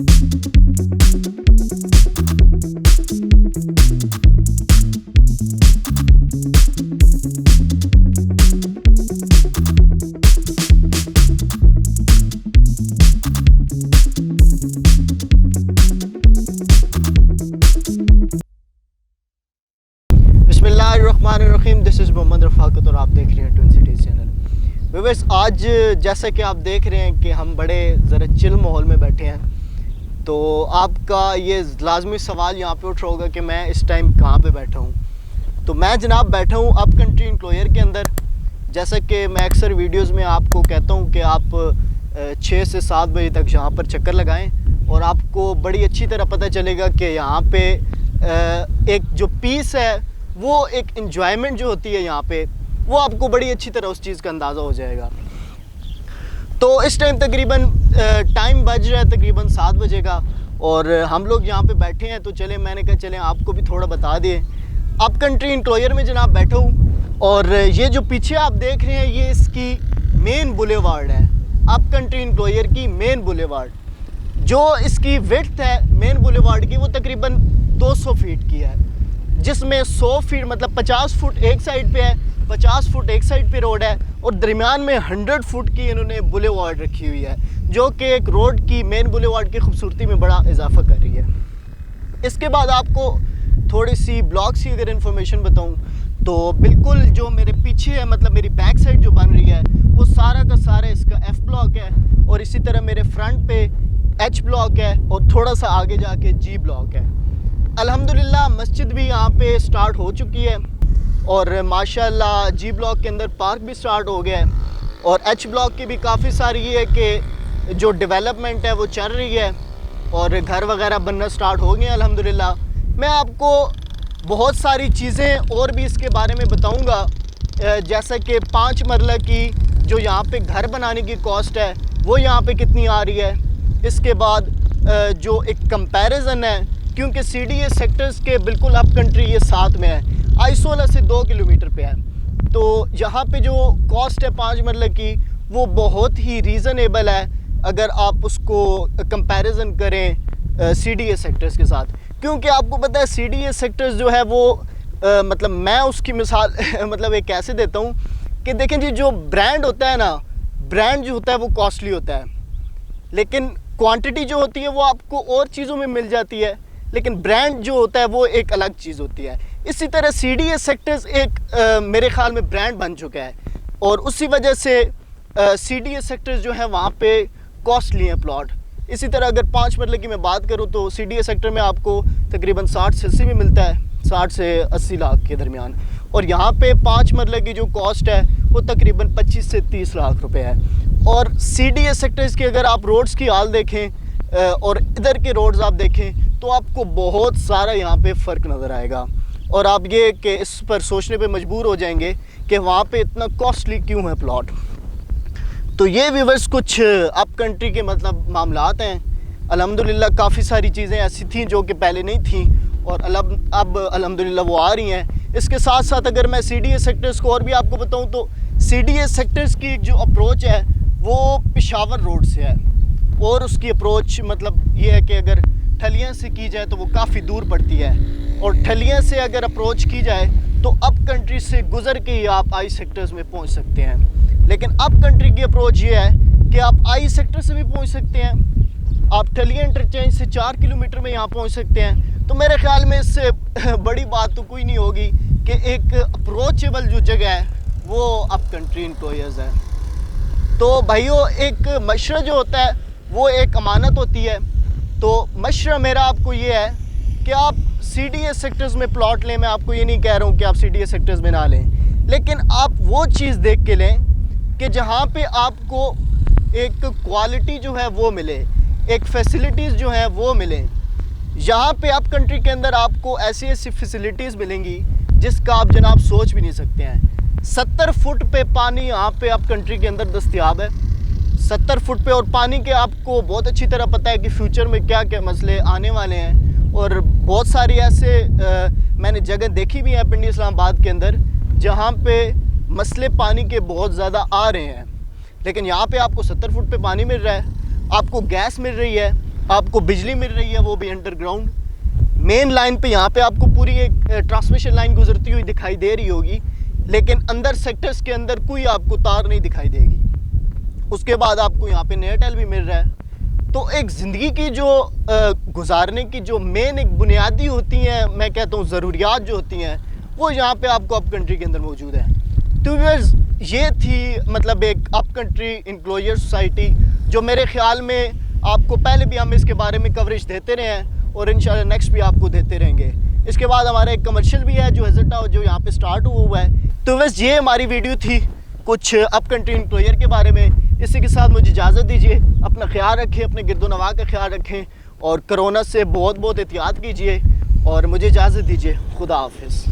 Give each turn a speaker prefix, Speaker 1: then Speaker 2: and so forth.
Speaker 1: बिस्मिल्लाहिर्रहमानिर्रहीम। This is Mohammad रफ़ाकत और आप देख रहे हैं ट्विन सिटीज़ चैनल। व्यूअर्स, आज जैसा कि आप देख रहे हैं कि हम बड़े ज़रा चिल माहौल में बैठे हैं, तो आपका ये लाजमी सवाल यहाँ पे उठ रहा होगा कि मैं इस टाइम कहाँ पे बैठा हूँ। तो मैं जनाब बैठा हूँ अप कंट्री इंक्लोयर के अंदर। जैसा कि मैं अक्सर वीडियोज़ में आपको कहता हूँ कि आप 6 से 7 बजे तक यहाँ पर चक्कर लगाएँ और आपको बड़ी अच्छी तरह पता चलेगा कि यहाँ पे एक जो पीस है, वो एक एंजॉयमेंट जो होती है यहाँ पे, वो आपको बड़ी अच्छी तरह उस चीज़ का अंदाज़ा हो जाएगा। तो इस टाइम तकरीबन टाइम बज रहा है तकरीबन 7 बजे का और हम लोग यहाँ पे बैठे हैं। तो चले, मैंने कहा चलें आपको भी थोड़ा बता दें। अप कंट्री इंक्लोयर में जनाब बैठा हूँ और ये जो पीछे आप देख रहे हैं ये इसकी मेन बुलेवार्ड है, अप कंट्री इंक्लोयर की मेन बुलेवार्ड। जो इसकी विड्थ है मेन बुलेवार्ड की वो तकरीबन 200 फीट की है, जिसमें 100 फीट मतलब 50 फुट एक साइड पे है, 50 फुट एक साइड पे रोड है और दरमियान में 100 फुट की इन्होंने बुलेवार्ड रखी हुई है, जो कि एक रोड की मेन बुलेवार्ड की खूबसूरती में बड़ा इजाफा कर रही है। इसके बाद आपको थोड़ी सी ब्लॉक्स की अगर इन्फॉर्मेशन बताऊं तो बिल्कुल जो मेरे पीछे है, मतलब मेरी बैक साइड जो बन रही है, वो सारा का सारा इसका F ब्लॉक है और इसी तरह मेरे फ्रंट पे H ब्लॉक है और थोड़ा सा आगे जाके G ब्लॉक है। अल्हम्दुलिल्लाह मस्जिद भी यहाँ पे स्टार्ट हो चुकी है और माशाल्लाह G ब्लॉक के अंदर पार्क भी स्टार्ट हो गया है और H ब्लॉक की भी काफ़ी सारी ये है कि जो डेवलपमेंट है वो चल रही है और घर वगैरह बनना स्टार्ट हो गए हैं अल्हम्दुलिल्लाह। मैं आपको बहुत सारी चीज़ें और भी इसके बारे में बताऊँगा, जैसा कि 5 मरला की जो यहाँ पे घर बनाने की कॉस्ट है वो यहाँ पे कितनी आ रही है। इसके बाद जो एक कंपैरिजन है, क्योंकि CDA सेक्टर्स के बिल्कुल अप कंट्री ये साथ में है, आइसोला से 2 किलोमीटर पे है। तो यहाँ पे जो कॉस्ट है 5 मरला की वो बहुत ही रीज़नेबल है अगर आप उसको कंपैरिजन करें CDA सेक्टर्स के साथ। क्योंकि आपको पता है CDA सेक्टर्स जो है वो मतलब मैं उसकी मिसाल मतलब एक कैसे देता हूँ कि देखें जी, जो ब्रांड होता है ना, ब्रांड जो होता है वो कॉस्टली होता है, लेकिन क्वांटिटी जो होती है वो आपको और चीज़ों में मिल जाती है, लेकिन ब्रांड जो होता है वो एक अलग चीज़ होती है। इसी तरह CDA सेक्टर्स एक मेरे ख्याल में ब्रांड बन चुका है और उसी वजह से CDA सेक्टर्स जो है वहाँ पे कॉस्टली हैं प्लॉट। इसी तरह अगर 5 मरले की मैं बात करूँ तो CDA सेक्टर में आपको तकरीबन 60 से 80 में मिलता है, 60 से 80 लाख के दरमियान, और यहाँ पे 5 मरले की जो कॉस्ट है वो तकरीबन 25 से 30 लाख रुपए है। और CDA सेक्टर्स की अगर आप रोड्स की हाल देखें और इधर के रोड्स आप देखें तो आपको बहुत सारा यहाँ पे फ़र्क नज़र आएगा और आप ये कि इस पर सोचने पे मजबूर हो जाएंगे कि वहाँ पे इतना कॉस्टली क्यों है प्लॉट। तो ये व्यूवर्स कुछ अप कंट्री के मतलब मामलात हैं। अल्हम्दुलिल्लाह काफ़ी सारी चीज़ें ऐसी थी जो कि पहले नहीं थी और अब अल्हम्दुलिल्लाह वो आ रही हैं। इसके साथ साथ अगर मैं CDA सेक्टर्स को और भी आपको बताऊँ तो CDA सेक्टर्स की जो अप्रोच है वो पेशावर रोड से है और उसकी अप्रोच मतलब ये है कि अगर ठलियाँ से की जाए तो वो काफ़ी दूर पड़ती है और ठलियाँ से अगर अप्रोच की जाए तो अप कंट्री से गुज़र के ही आप आई सेक्टर्स में पहुँच सकते हैं। लेकिन अप कंट्री की अप्रोच ये है कि आप आई सेक्टर से भी पहुँच सकते हैं, आप ठलियाँ इंटरचेंज से 4 किलोमीटर में यहाँ पहुँच सकते हैं। तो मेरे ख्याल में इससे बड़ी बात तो कोई नहीं होगी कि एक अप्रोचेबल जो जगह है वो अप कंट्री इंक्लोयर्स है। तो भाइयों, एक मशरा जो होता है वो एक अमानत होती है। तो मशरा मेरा आपको ये है कि आप CDA सेक्टर्स में प्लॉट लें। मैं आपको ये नहीं कह रहा हूँ कि आप CDA सेक्टर्स में ना लें, लेकिन आप वो चीज़ देख के लें कि जहाँ पे आपको एक क्वालिटी जो है वो मिले, एक फैसिलिटीज़ जो है वो मिले। यहाँ पे अप कंट्री के अंदर आपको ऐसी ऐसी फैसिलिटीज़ मिलेंगी जिसका आप जनाब सोच भी नहीं सकते हैं। 70 फुट पे पानी यहाँ पे अप कंट्री के अंदर दस्तयाब है, 70 फुट पे। और पानी के आपको बहुत अच्छी तरह पता है कि फ्यूचर में क्या क्या मसले आने वाले हैं और बहुत सारी ऐसे मैंने जगह देखी भी है पिंडी इस्लामाबाद के अंदर जहाँ पे मसले पानी के बहुत ज़्यादा आ रहे हैं, लेकिन यहाँ पे आपको 70 फुट पे पानी मिल रहा है, आपको गैस मिल रही है, आपको बिजली मिल रही है, वो भी अंडरग्राउंड। मेन लाइन पे यहाँ पे आपको पूरी एक ट्रांसमिशन लाइन गुजरती हुई दिखाई दे रही होगी, लेकिन अंदर सेक्टर्स के अंदर कोई आपको तार नहीं दिखाई देगी। उसके बाद आपको यहाँ पे एयरटेल भी मिल रहा है। तो एक ज़िंदगी की जो गुजारने की जो मेन एक बुनियादी होती हैं, मैं कहता हूँ ज़रूरियात जो होती हैं, वो यहाँ पे आपको अप कंट्री के अंदर मौजूद है। तो व्यूअर्स, ये थी मतलब एक अप कंट्री इंक्लोजर सोसाइटी, जो मेरे ख्याल में आपको पहले भी हम इसके बारे में कवरेज देते रहे हैं और इंशाल्लाह नेक्स्ट भी आपको देते रहेंगे। इसके बाद हमारा एक कमर्शियल भी है जो हज़रत जो यहाँ पे स्टार्ट हुआ है। तो बस ये हमारी वीडियो थी कुछ अप कंट्री इंक्लोजर के बारे में। इसी के साथ मुझे इजाज़त दीजिए। अपना ख्याल रखें, अपने गिरदोनवा का ख्याल रखें और कोरोना से बहुत बहुत एहतियात कीजिए और मुझे इजाज़त दीजिए। खुदा हाफिज़।